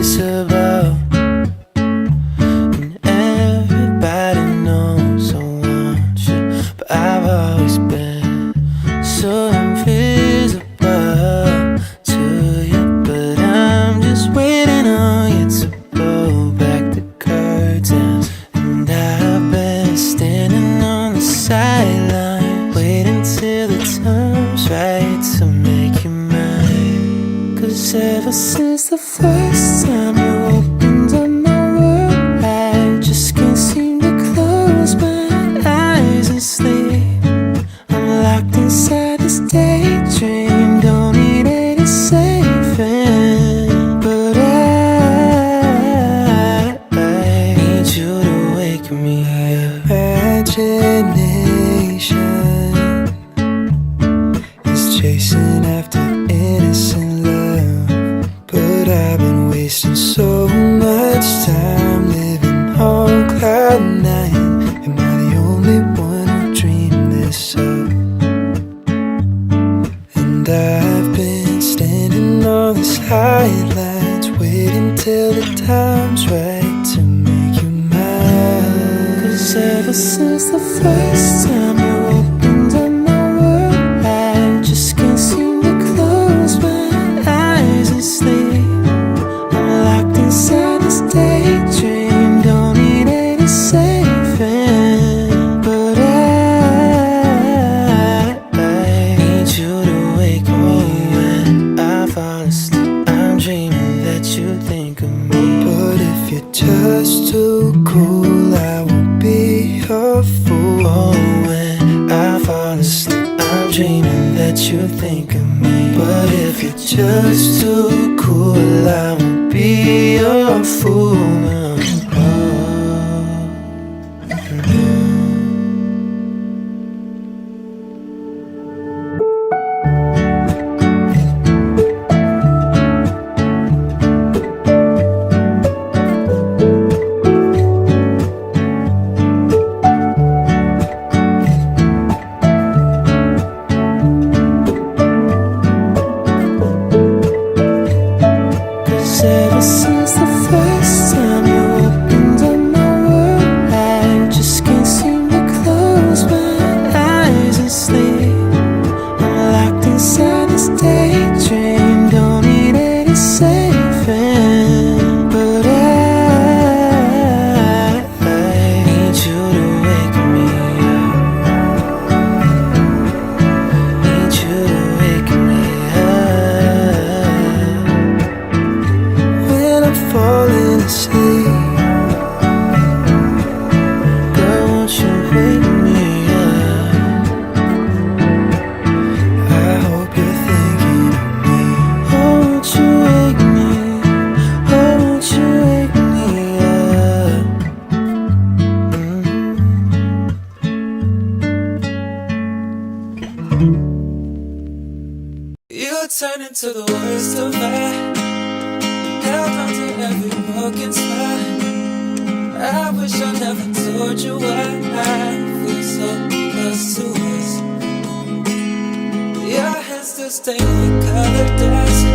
invisible, and everybody knows I want you, but I've always been so invisible to you. But I'm just waiting on you to pull back the curtains, and I've been standing on the sideline, waiting till the time's right to make you mine. 'Cause ever since the first time you opened up my world, I just can't seem to close my eyes and sleep. I'm locked inside this daydream, don't need any saving. But I need you to wake me up. Imagination is chasing after innocent love, but I've been wasting so much time living on cloud nine. Am I the only one who dreamed this up? And I've been standing on these highlights, waiting till the time's right to make you mine. 'Cause ever since the first time you opened up my world, I just can't seem to close my eyes and sleep. I'm locked inside this daydream, don't need any saving. But I need you to wake me when I fall asleep. I'm dreaming that you think of me, but if you're just too cool, I won't be your fool. Oh, when I fall asleep, I'm dreaming that you think of me, but if you're just too cool, I won't be your fool. Ever since the first time you opened up my world, I just can't seem to close my eyes and sleep. I'm locked inside this daydream, don't need any saving. But I need you to wake me up. Need you to wake me up when I'm falling asleep. Girl, won't you wake me up? I hope you're thinking of me. Oh, won't you wake me? Oh, won't you wake me up? You turn into the worst of me, held on to every broken spot. I wish I never told you why I feel so close to us. Your hands still stained with colored dust,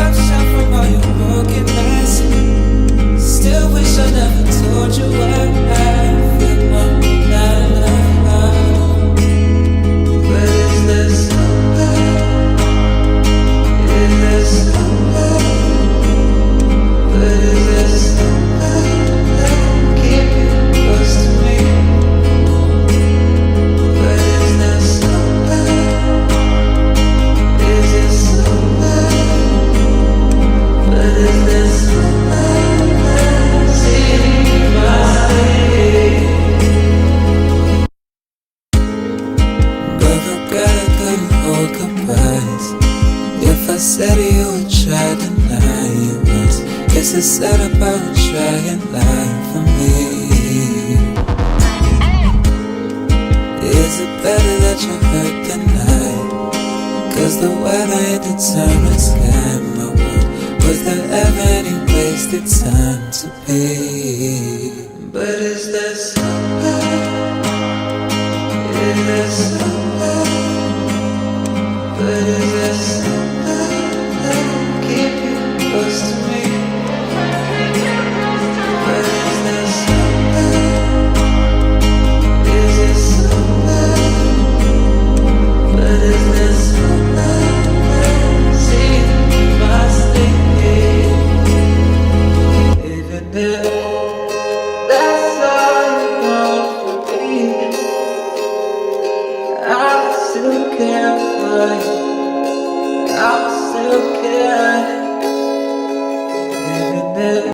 upshot from all your broken nights. Still wish I never told you why I feel not love. But is there somebody? Is there somebody? But is there somebody that can keep you close to me? But is there somebody? Is there somebody? But is there somebody that sees my state? But regret I couldn't hold the price. If I said you would try to deny it once, guess I said about trying life for me. Is it better that you hurt than I? 'Cause the weather it determines sky my world. Was there ever any wasted time to be?